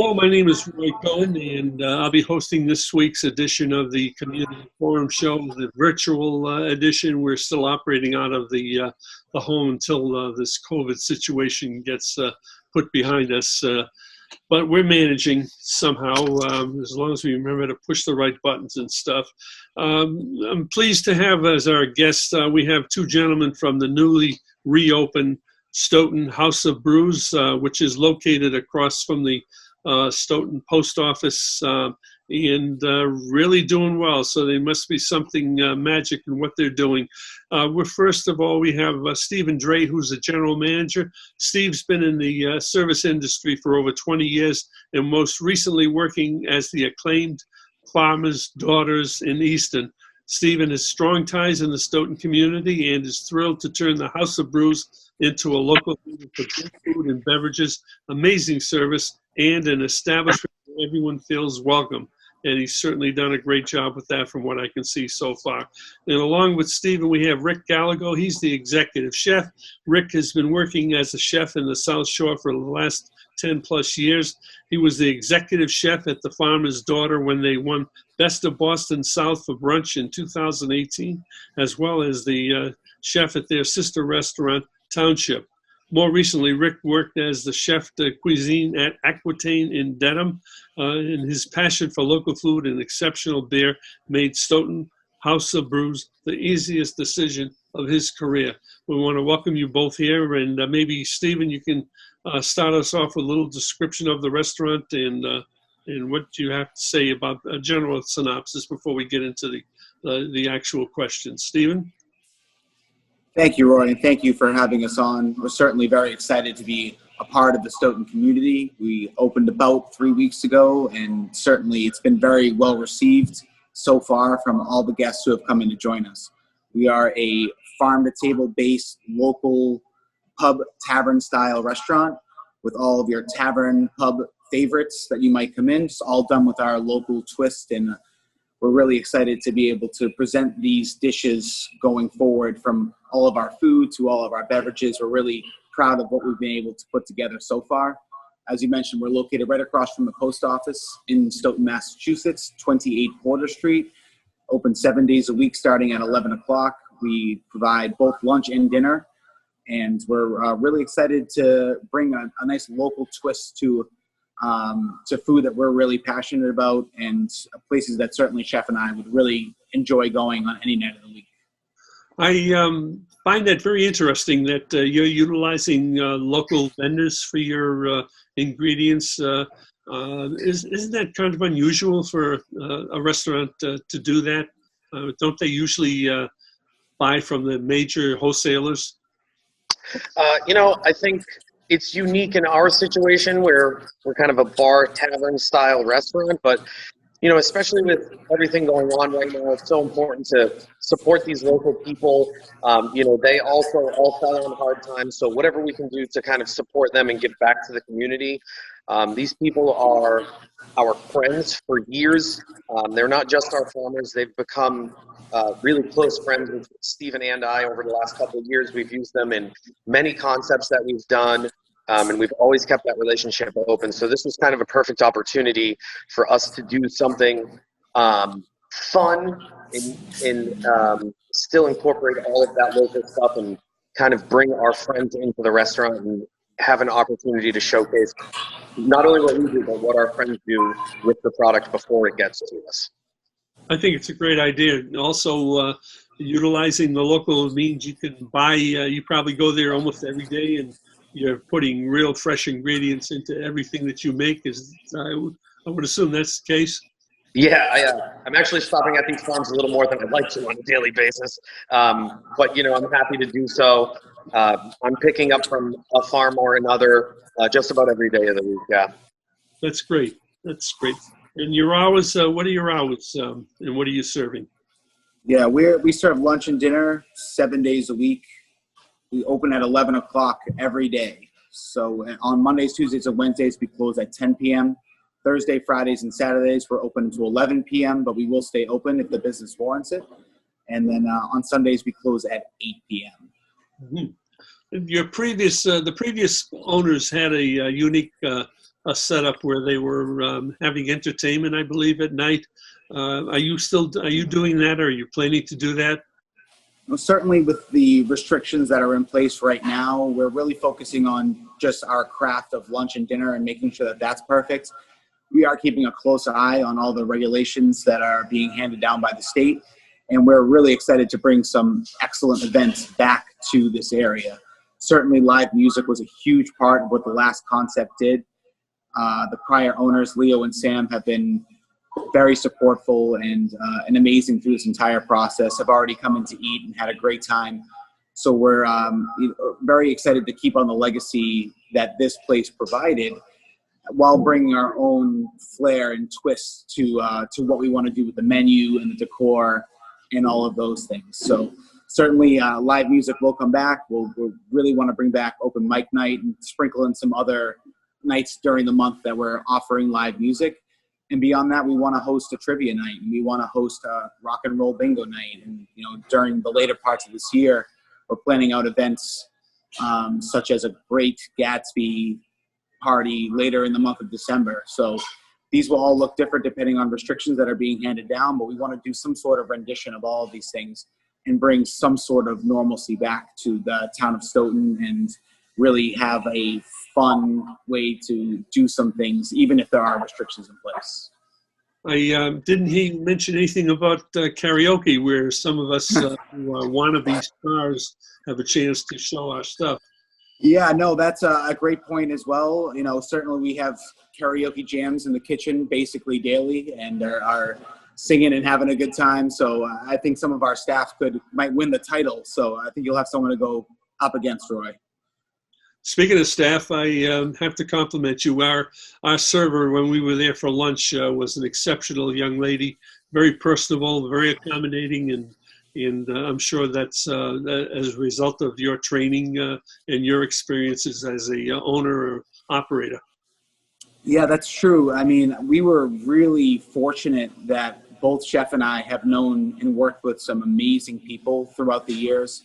Hello, my name is Roy Cohen, and I'll be hosting this week's edition of the Community Forum Show, the virtual edition. We're still operating out of the home until this COVID situation gets put behind us. But we're managing somehow, as long as we remember to push the right buttons and stuff. I'm pleased to have as our guests, we have two gentlemen from the newly reopened Stoughton House of Brews, which is located across from the Stoughton Post Office, and really doing well. So there must be something magic in what they're doing. First of all, we have Stephen Dray, who's the general manager. Steve's been in the service industry for over 20 years, and most recently working as the acclaimed Farmer's Daughters in Easton. Stephen has strong ties in the Stoughton community and is thrilled to turn the House of Brews into a local leader for good food and beverages, amazing service, and an establishment where everyone feels welcome. And he's certainly done a great job with that from what I can see so far. And along with Stephen, we have Rick Gallego. He's the executive chef. Rick has been working as a chef in the South Shore for the last 10 plus years. He was the executive chef at the Farmer's Daughter when they won Best of Boston South for brunch in 2018, as well as the chef at their sister restaurant, Township. More recently, Rick worked as the chef de cuisine at Aquitaine in Dedham, and his passion for local food and exceptional beer made Stoughton House of Brews the easiest decision of his career. We want to welcome you both here, and maybe, Stephen, you can start us off with a little description of the restaurant and what you have to say about a general synopsis before we get into the actual questions. Stephen? Thank you, Roy, and thank you for having us on. We're certainly very excited to be a part of the Stoughton community. We opened about 3 weeks ago, and certainly it's been very well received so far from all the guests who have come in to join us. We are a farm-to-table based local pub tavern style restaurant with all of your tavern pub favorites that you might come in. It's all done with our local twist, and we're really excited to be able to present these dishes going forward, from all of our food to all of our beverages. We're really proud of what we've been able to put together so far. As you mentioned, we're located right across from the post office in Stoughton, Massachusetts, 28 Porter Street, open 7 days a week starting at 11 o'clock. We provide both lunch and dinner, and we're really excited to bring a nice local twist to food that we're really passionate about, and places that certainly Chef and I would really enjoy going on any night of the week. I find that very interesting that you're utilizing local vendors for your ingredients. Isn't that kind of unusual for a restaurant to do that? Don't they usually buy from the major wholesalers? I think it's unique in our situation where we're kind of a bar tavern style restaurant, but especially with everything going on right now, it's so important to support these local people. They also all fell on hard times, so whatever we can do to kind of support them and give back to the community. These people are our friends for years. They're not just our farmers. They've become really close friends with Stephen and I over the last couple of years. We've used them in many concepts that we've done. And we've always kept that relationship open. So this was kind of a perfect opportunity for us to do something fun and still incorporate all of that local stuff and kind of bring our friends into the restaurant and have an opportunity to showcase not only what we do, but what our friends do with the product before it gets to us. I think it's a great idea. Also, utilizing the local means you can buy, you probably go there almost every day, and you're putting real fresh ingredients into everything that you make. I would assume that's the case. Yeah, I'm actually stopping at these farms a little more than I'd like to on a daily basis. But I'm happy to do so. I'm picking up from a farm or another just about every day of the week. Yeah. That's great. That's great. And your hours, what are your hours and what are you serving? Yeah, we serve lunch and dinner 7 days a week. We open at 11 o'clock every day. So on Mondays, Tuesdays, and Wednesdays, we close at 10 p.m. Thursday, Fridays, and Saturdays, we're open until 11 p.m., but we will stay open if the business warrants it. And then on Sundays, we close at 8 p.m. Mm-hmm. The previous owners had a unique a setup where they were having entertainment, I believe, at night. Are you doing that, or are you planning to do that? Well, certainly with the restrictions that are in place right now, we're really focusing on just our craft of lunch and dinner and making sure that that's perfect. We are keeping a close eye on all the regulations that are being handed down by the state, and we're really excited to bring some excellent events back to this area. Certainly live music was a huge part of what the last concept did. The prior owners, Leo and Sam, have been very supportful and amazing through this entire process, have already come in to eat and had a great time. So we're very excited to keep on the legacy that this place provided, while bringing our own flair and twist to what we want to do with the menu and the decor and all of those things. So certainly live music will come back. We'll really want to bring back open mic night and sprinkle in some other nights during the month that we're offering live music. And beyond that, we want to host a trivia night, and we want to host a rock and roll bingo night. And, during the later parts of this year, we're planning out events such as a Great Gatsby party later in the month of December. So these will all look different depending on restrictions that are being handed down, but we want to do some sort of rendition of all of these things and bring some sort of normalcy back to the town of Stoughton and really have a fun way to do some things, even if there are restrictions in place. Didn't he mention anything about karaoke, where some of us who are wannabe stars have a chance to show our stuff? Yeah, no, that's a great point as well. Certainly we have karaoke jams in the kitchen basically daily, and are singing and having a good time. So I think some of our staff might win the title. So I think you'll have someone to go up against, Roy. Speaking of staff, I have to compliment you. Our server, when we were there for lunch, was an exceptional young lady, very personable, very accommodating, and I'm sure that's as a result of your training and your experiences as a owner or operator. Yeah, that's true. I mean, we were really fortunate that both Chef and I have known and worked with some amazing people throughout the years,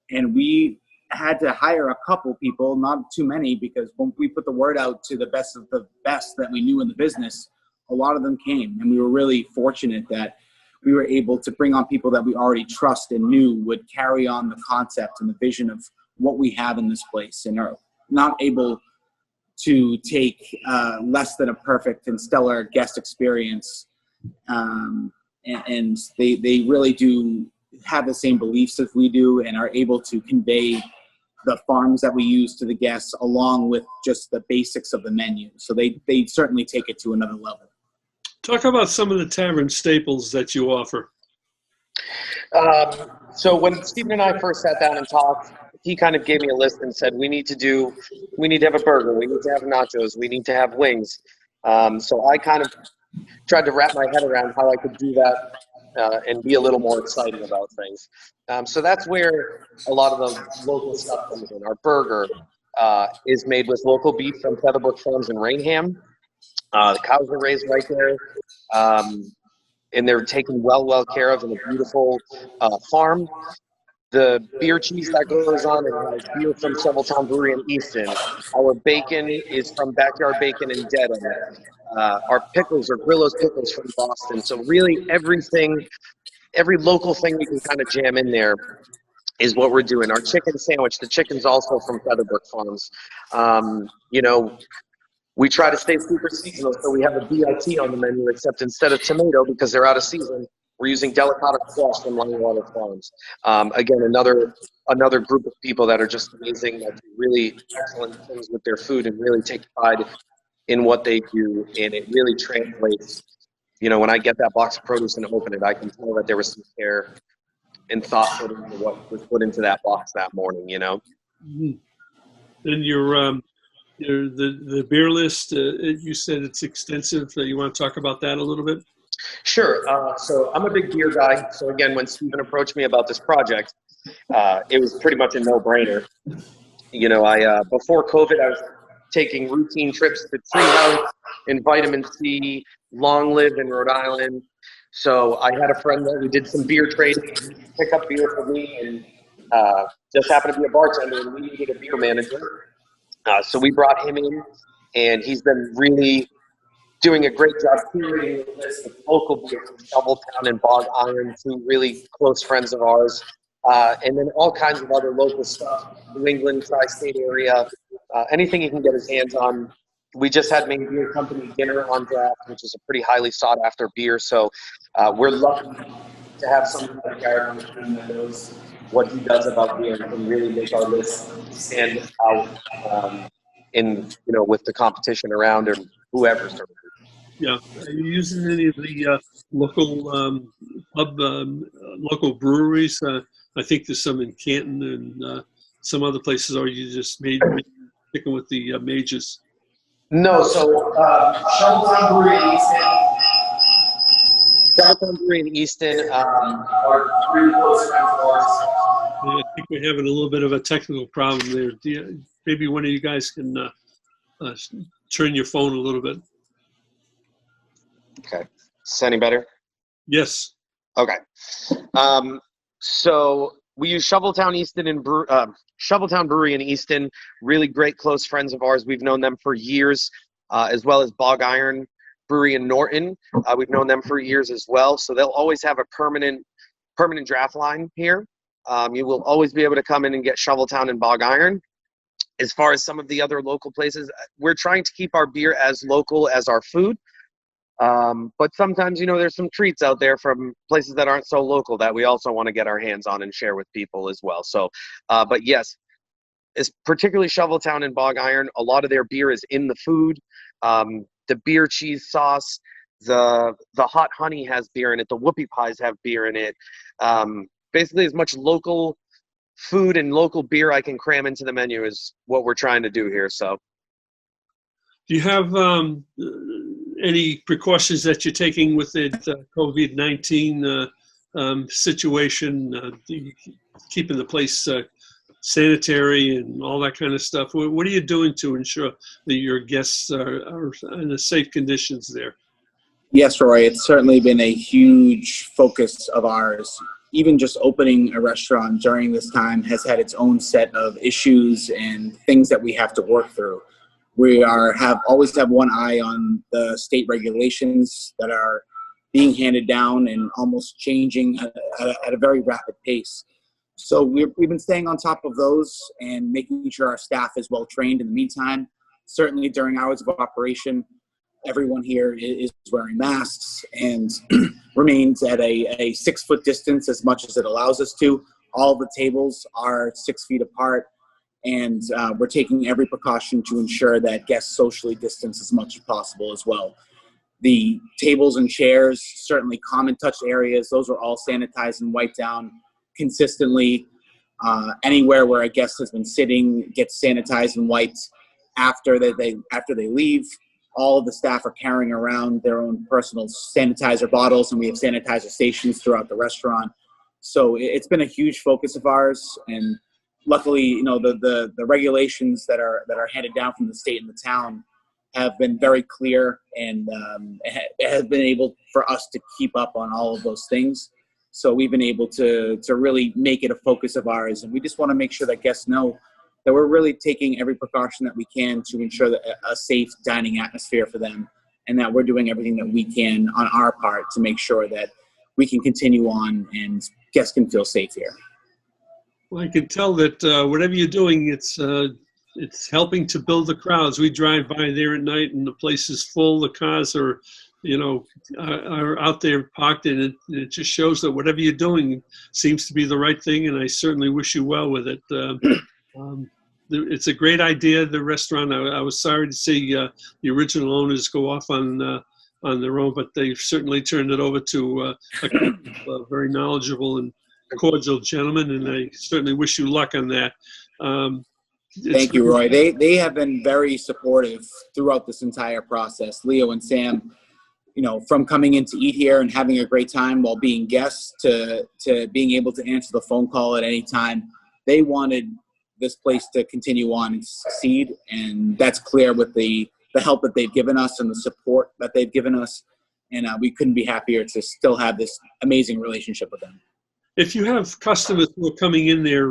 and we had to hire a couple people, not too many, because when we put the word out to the best of the best that we knew in the business, a lot of them came, and we were really fortunate that we were able to bring on people that we already trust and knew would carry on the concept and the vision of what we have in this place, and are not able to take less than a perfect and stellar guest experience. And they really do have the same beliefs as we do, and are able to convey the farms that we use to the guests, along with just the basics of the menu. So they certainly take it to another level. Talk about some of the tavern staples that you offer. So when Stephen and I first sat down and talked, he kind of gave me a list and said, we need to have a burger, we need to have nachos, we need to have wings. So I kind of tried to wrap my head around how I could do that and be a little more exciting about things. So that's where a lot of the local stuff comes in. Our burger is made with local beef from Featherbrook Farms in Rainham. The cows are raised right there, and they're taken well care of in a beautiful farm. The beer cheese that goes on, it has beer from Shoveltown Brewery in Easton. Our bacon is from Backyard Bacon in Dedham. Our pickles are Grillo's Pickles from Boston. So really every local thing we can kind of jam in there is what we're doing. Our chicken sandwich, the chicken's also from Featherbrook Farms. We try to stay super seasonal, so we have a BLT on the menu, except instead of tomato, because they're out of season, we're using delicata squash from Longwater Farms. Again, another group of people that are just amazing, that do really excellent things with their food and really take pride in what they do, and it really translates. When I get that box of produce and open it, I can tell that there was some care and thought put into what was put into that box that morning. Mm-hmm. Then the beer list, you said it's extensive. You want to talk about that a little bit? Sure. So I'm a big beer guy. So again, when Stephen approached me about this project, it was pretty much a no-brainer. Before COVID, I was taking routine trips to Treehouse and Vitamin C, Long Live in Rhode Island. So I had a friend that we did some beer trading, pick up beer for me, and just happened to be a bartender, and we needed a beer manager. So we brought him in. and he's been really doing a great job curating a list of local beers from Shoveltown and Bog Iron, two really close friends of ours, and then all kinds of other local stuff, New England, tri-state area, anything he can get his hands on. We just had Maine Beer Company dinner on draft, which is a pretty highly sought after beer. So we're lucky to have someone like Garrett on the team that knows what he does about beer and can really make our list stand out with the competition around or whoever's around. Yeah. Are you using any of the local local breweries? I think there's some in Canton and some other places. Or you just sticking with the majors? No, so Shoveltown Brewery in Easton are really close friends of ours. I think we're having a little bit of a technical problem there. Maybe one of you guys can turn your phone a little bit. Okay. Is this any better? Yes. Okay. So we use Shoveltown Brewery in Easton, really great close friends of ours. We've known them for years, as well as Bog Iron Brewery in Norton. We've known them for years as well. So they'll always have a permanent draft line here. You will always be able to come in and get Shoveltown and Bog Iron. As far as some of the other local places, we're trying to keep our beer as local as our food. But sometimes, there's some treats out there from places that aren't so local that we also want to get our hands on and share with people as well. So, but yes, it's particularly Shoveltown and Bog Iron. A lot of their beer is in the food. The beer cheese sauce, the hot honey has beer in it. The whoopie pies have beer in it. Basically, as much local food and local beer I can cram into the menu is what we're trying to do here. So, do you have any precautions that you're taking with the COVID-19 situation, keeping the place sanitary and all that kind of stuff? What are you doing to ensure that your guests are in safe conditions there? Yes, Roy, it's certainly been a huge focus of ours. Even just opening a restaurant during this time has had its own set of issues and things that we have to work through. We always have one eye on the state regulations that are being handed down and almost changing at a very rapid pace. So we've been staying on top of those and making sure our staff is well trained in the meantime. Certainly during hours of operation, everyone here is wearing masks and remains at a 6-foot distance as much as it allows us to. All the tables are 6 feet apart. And we're taking every precaution to ensure that guests socially distance as much as possible as well. The tables and chairs, certainly common touch areas, those are all sanitized and wiped down consistently. Anywhere where a guest has been sitting gets sanitized and wiped after they leave. All of the staff are carrying around their own personal sanitizer bottles, and we have sanitizer stations throughout the restaurant. So it's been a huge focus of ours, and luckily, the regulations that are handed down from the state and the town have been very clear, and it has been able for us to keep up on all of those things. So we've been able to really make it a focus of ours, and we just want to make sure that guests know that we're really taking every precaution that we can to ensure that a safe dining atmosphere for them, and that we're doing everything that we can on our part to make sure that we can continue on and guests can feel safe here. Well, I can tell that whatever you're doing, it's helping to build the crowds. We drive by there at night, and the place is full. The cars are out there parked, and it just shows that whatever you're doing seems to be the right thing. And I certainly wish you well with it. It's a great idea, the restaurant. I was sorry to see the original owners go off on their own, but they've certainly turned it over to a very knowledgeable and cordial gentleman, and I certainly wish you luck on that. Thank you, Roy. They have been very supportive throughout this entire process. Leo and Sam, from coming in to eat here and having a great time while being guests to being able to answer the phone call at any time. They wanted this place to continue on and succeed, and that's clear with the help that they've given us and the support that they've given us, and we couldn't be happier to still have this amazing relationship with them. If you have customers who are coming in there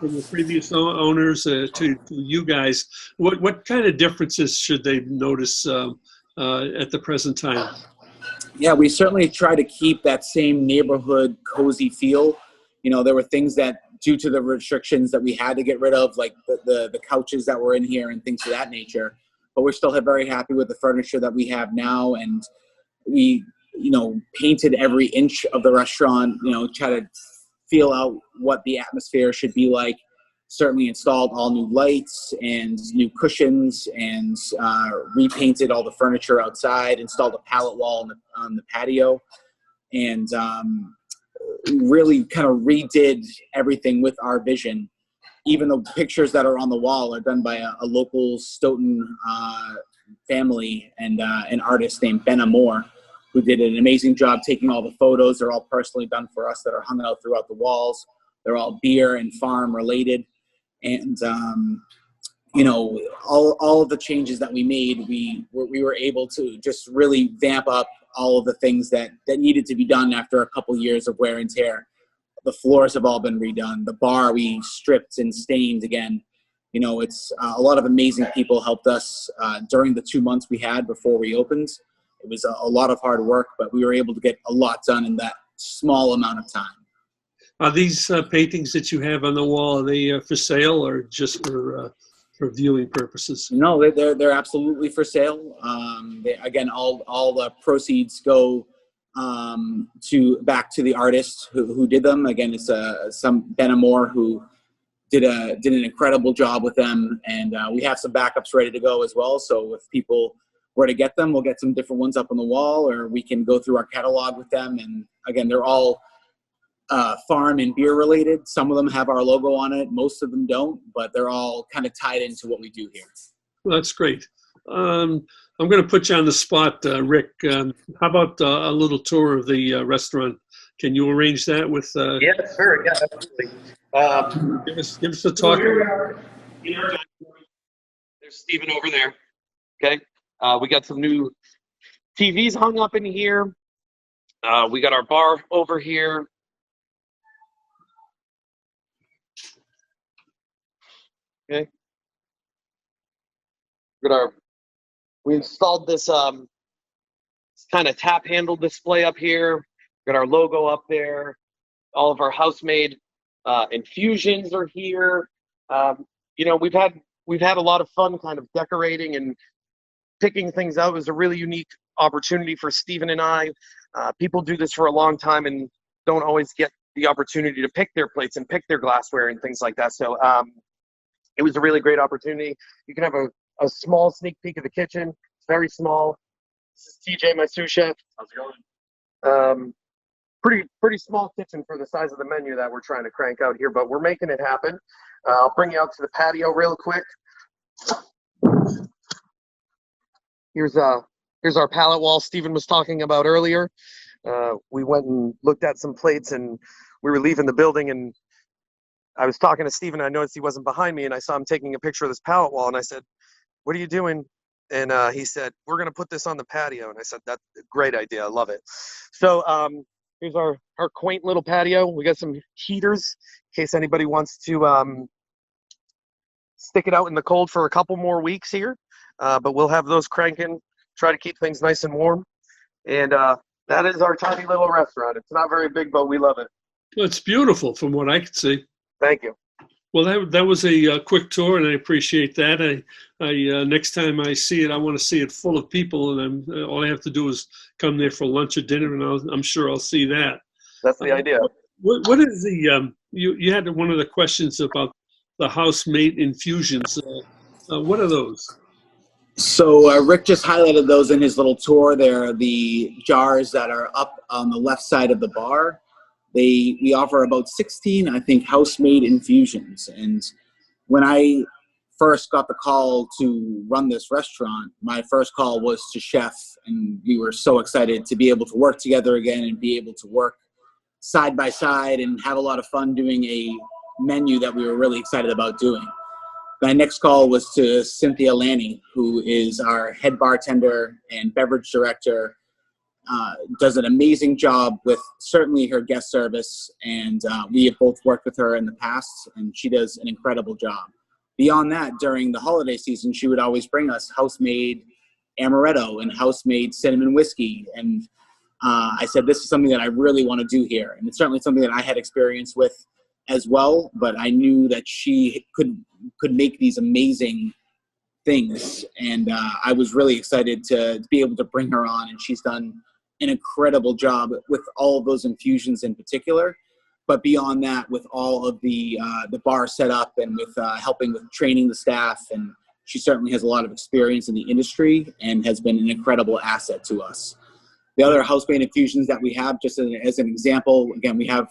from the previous owners to you guys. What kind of differences should they notice at the present time? Yeah, we certainly try to keep that same neighborhood cozy feel. You know, there were things that, due to the restrictions, that we had to get rid of, like the couches that were in here and things of that nature. But we're still very happy with the furniture that we have now, and we, painted every inch of the restaurant. Try to feel out what the atmosphere should be like. Certainly installed all new lights and new cushions, and repainted all the furniture outside, installed a pallet wall on the patio, and really kind of redid everything with our vision. Even the pictures that are on the wall are done by a local Stoughton family and an artist named Ben Amore, who did an amazing job taking all the photos. They're all personally done for us, that are hung out throughout the walls. They're all beer and farm related. And, all of the changes that we made, we were able to just really vamp up all of the things that needed to be done after a couple years of wear and tear. The floors have all been redone. The bar we stripped and stained again. It's a lot of amazing people helped us during the 2 months we had before we opened. It was a lot of hard work, but we were able to get a lot done in that small amount of time. Are these paintings that you have on the wall, are they for sale or just for viewing purposes? No, they're absolutely for sale. Again, all the proceeds go back to the artist who did them. Again, it's some Ben Amore who did an incredible job with them, and we have some backups ready to go as well. So if people were to get them, we'll get some different ones up on the wall, or we can go through our catalog with them. And again, they're all farm and beer related. Some of them have our logo on it, most of them don't, but they're all kind of tied into what we do here. Well, that's great. I'm going to put you on the spot, Rick. How about a little tour of the restaurant? Can you arrange that with? Yeah, sure. Yeah, absolutely. Give us a talk. There's Steven over there. Okay. We got some new TVs hung up in here. We got our bar over here. Okay. We installed this kind of tap handle display up here. Got our logo up there. All of our Housemade infusions are here. We've had a lot of fun kind of decorating and picking things out. It was a really unique opportunity for Steven and I. People do this for a long time and don't always get the opportunity to pick their plates and pick their glassware and things like that. So it was a really great opportunity. You can have a small sneak peek of the kitchen. It's very small. This is TJ, my sous chef. How's it going? Pretty small kitchen for the size of the menu that we're trying to crank out here, but we're making it happen. I'll bring you out to the patio real quick. Here's our pallet wall Steven was talking about earlier. We went and looked at some plates, and we were leaving the building, and I was talking to Steven. I noticed he wasn't behind me, and I saw him taking a picture of this pallet wall, and I said, "What are you doing?" And he said, "We're going to put this on the patio." And I said, "That's a great idea. I love it." So here's our quaint little patio. We got some heaters in case anybody wants to stick it out in the cold for a couple more weeks here. But we'll have those cranking, try to keep things nice and warm. And that is our tiny little restaurant. It's not very big, but we love it. Well, it's beautiful from what I could see. Thank you. Well, that was a quick tour, and I appreciate that. I next time I see it, I want to see it full of people, and all I have to do is come there for lunch or dinner, and I'm sure I'll see that. That's the idea. What is the you had one of the questions about the Housemade infusions? What are those? So Rick just highlighted those in his little tour. They're the jars that are up on the left side of the bar. We offer about 16, I think, Housemade infusions. And when I first got the call to run this restaurant, my first call was to Chef, and we were so excited to be able to work together again and be able to work side by side and have a lot of fun doing a menu that we were really excited about doing. My next call was to Cynthia Lanny, who is our head bartender and beverage director. does an amazing job with certainly her guest service, and we have both worked with her in the past, and she does an incredible job. Beyond that, during the holiday season, she would always bring us house-made amaretto and house-made cinnamon whiskey, and I said, this is something that I really want to do here, and it's certainly something that I had experience with as well, but I knew that she could make these amazing things, and I was really excited to be able to bring her on, and she's done an incredible job with all of those infusions in particular. But beyond that, with all of the bar setup and with helping with training the staff, and she certainly has a lot of experience in the industry and has been an incredible asset to us. The other house-made infusions that we have, just as an example, again, we have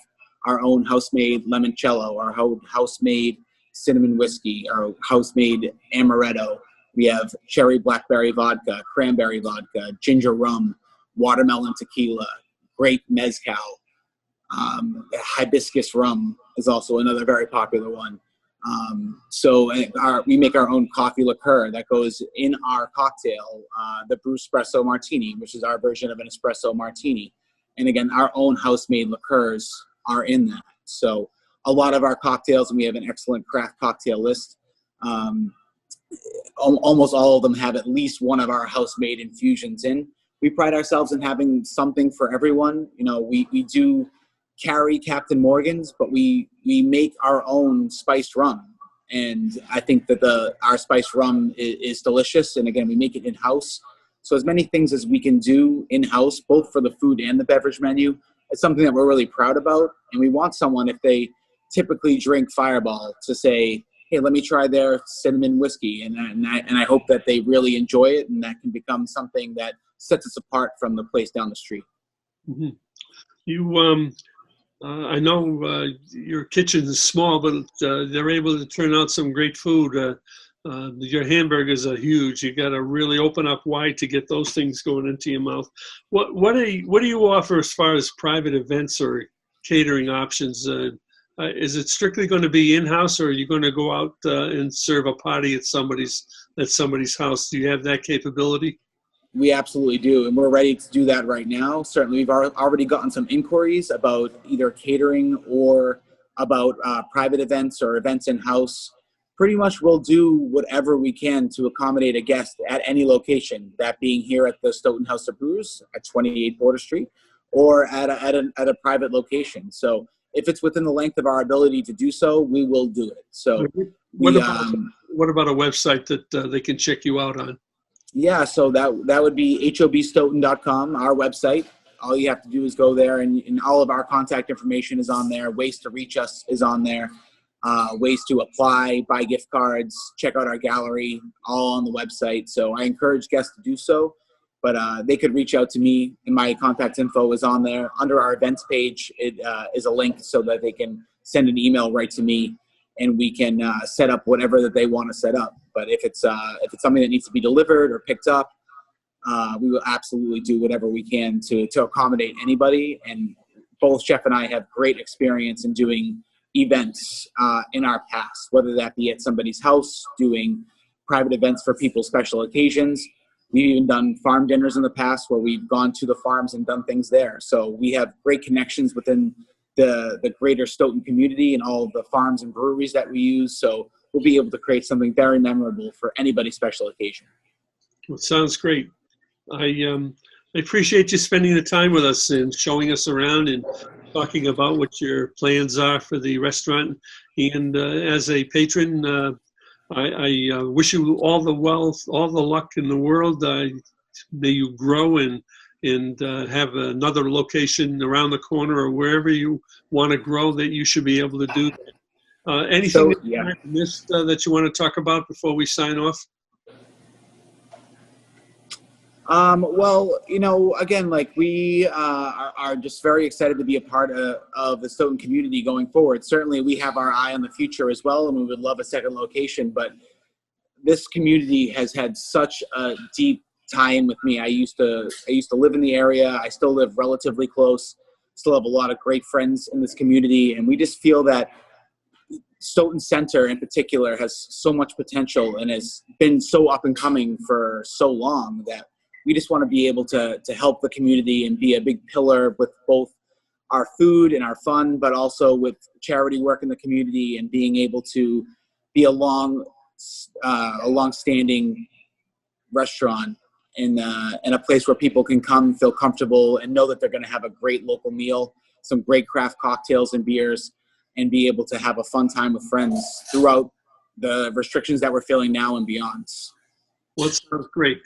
our own house-made limoncello, our house-made cinnamon whiskey, our house-made amaretto. We have cherry blackberry vodka, cranberry vodka, ginger rum, watermelon tequila, grape mezcal. Hibiscus rum is also another very popular one. We make our own coffee liqueur that goes in our cocktail, the Brewspresso Martini, which is our version of an espresso martini. And again, our own house-made liqueurs are in that. So a lot of our cocktails, and we have an excellent craft cocktail list, almost all of them have at least one of our house-made infusions in. We pride ourselves in having something for everyone. You know, we do carry Captain Morgan's, but we make our own spiced rum. And I think that our spiced rum is delicious. And again, we make it in-house. So as many things as we can do in-house, both for the food and the beverage menu, it's something that we're really proud about. And we want someone, if they typically drink Fireball, to say, hey, let me try their cinnamon whiskey. And I hope that they really enjoy it, and that can become something that sets us apart from the place down the street. Mm-hmm. You, I know your kitchen is small, but they're able to turn out some great food. Your hamburgers are huge. You got to really open up wide to get those things going into your mouth. What do you offer as far as private events or catering options? Is it strictly going to be in-house, or are you going to go out and serve a party at somebody's house? Do you have that capability? We absolutely do, and we're ready to do that right now. Certainly, we've already gotten some inquiries about either catering or about private events or events in-house. Pretty much we'll do whatever we can to accommodate a guest at any location, that being here at the Stoughton House of Brews at 28 Border Street, or at a private location. So if it's within the length of our ability to do so, we will do it. So what about a website that they can check you out on? Yeah, so that would be hobstoughton.com, our website. All you have to do is go there, and all of our contact information is on there. Ways to reach us is on there. Ways to apply, buy gift cards, check out our gallery, all on the website. So I encourage guests to do so, but they could reach out to me, and my contact info is on there. Under our events page, it is a link so that they can send an email right to me, and we can set up whatever that they want to set up. But if it's something that needs to be delivered or picked up, we will absolutely do whatever we can to accommodate anybody. And both Jeff and I have great experience in doing events in our past, whether that be at somebody's house, doing private events for people's special occasions. We've even done farm dinners in the past where we've gone to the farms and done things there. So we have great connections within the greater Stoughton community and all of the farms and breweries that we use. So we'll be able to create something very memorable for anybody's special occasion. Well, it sounds great. I appreciate you spending the time with us and showing us around and talking about what your plans are for the restaurant. And as a patron, I wish you all the wealth, all the luck in the world. May you grow and have another location around the corner or wherever you want to grow, that you should be able to do that. Anything that you missed that you want to talk about before we sign off? Well, again, like we are just very excited to be a part of the Stoughton community going forward. Certainly we have our eye on the future as well, and we would love a second location, but this community has had such a deep tie-in with me. I used to live in the area. I still live relatively close, still have a lot of great friends in this community, and we just feel that Stoughton Center in particular has so much potential and has been so up and coming for so long that we just want to be able to help the community and be a big pillar with both our food and our fun, but also with charity work in the community and being able to be a long-standing restaurant in a place where people can come, feel comfortable, and know that they're going to have a great local meal, some great craft cocktails and beers, and be able to have a fun time with friends throughout the restrictions that we're feeling now and beyond. Well, that sounds great.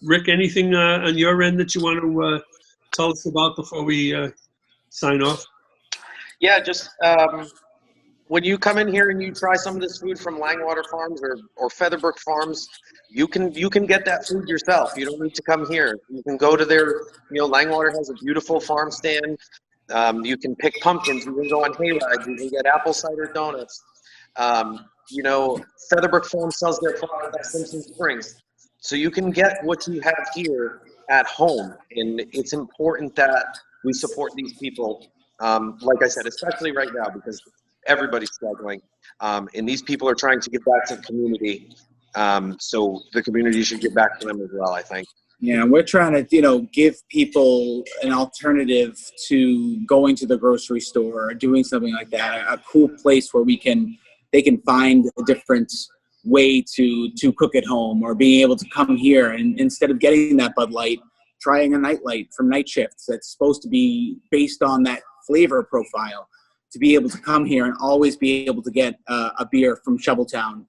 Rick, anything on your end that you want to tell us about before we sign off? Yeah, just when you come in here and you try some of this food from Langwater Farms or Featherbrook Farms, you can get that food yourself. You don't need to come here. You can go to their, Langwater has a beautiful farm stand. You can pick pumpkins. You can go on hayrides. You can get apple cider donuts. Featherbrook Farm sells their product at Simpson Springs. So you can get what you have here at home. And it's important that we support these people, like I said, especially right now, because everybody's struggling. And these people are trying to give back to the community. So the community should give back to them as well, I think. Yeah, we're trying to, give people an alternative to going to the grocery store or doing something like that, a cool place where they can find a different way to cook at home, or being able to come here and instead of getting that Bud Light, trying a Night Light from Night Shifts that's supposed to be based on that flavor profile, to be able to come here and always be able to get a beer from Shoveltown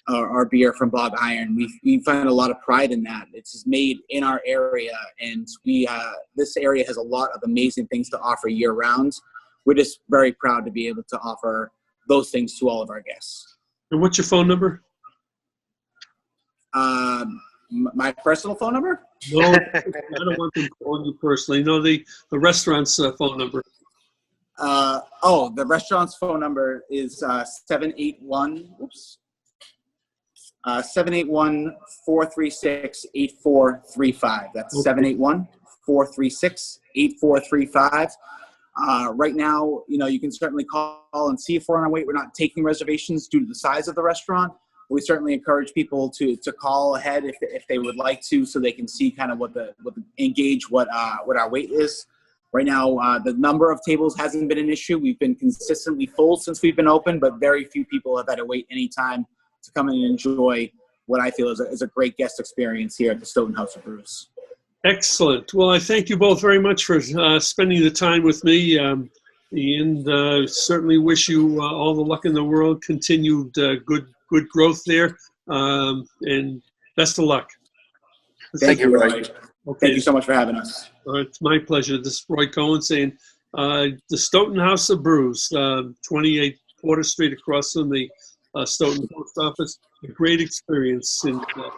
or beer from Bob Iron. We find a lot of pride in that. It's made in our area, and this area has a lot of amazing things to offer year round. We're just very proud to be able to offer those things to all of our guests. And what's your phone number? My personal phone number? No, I don't want them calling you personally. No, the restaurant's phone number. The restaurant's phone number is 781-436-8435. That's 781-436-8435. Right now, you can certainly call and see if we're on our way. We're not taking reservations due to the size of the restaurant. We certainly encourage people to call ahead if they would like to, so they can see kind of what our wait is. Right now, the number of tables hasn't been an issue. We've been consistently full since we've been open, but very few people have had to wait any time to come in and enjoy what I feel is a great guest experience here at the Stoughton House of Brews. Excellent. Well, I thank you both very much for spending the time with me, and certainly wish you all the luck in the world, continued good growth there, and best of luck. Thank you, Roy. Okay. Thank you so much for having us. It's my pleasure. This is Roy Cohen saying the Stoughton House of Brews, 28 Porter Street across from the Stoughton Post Office. A great experience, and go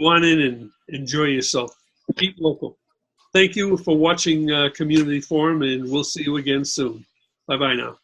on in and enjoy yourself. Eat local. Thank you for watching Community Forum, and we'll see you again soon. Bye-bye now.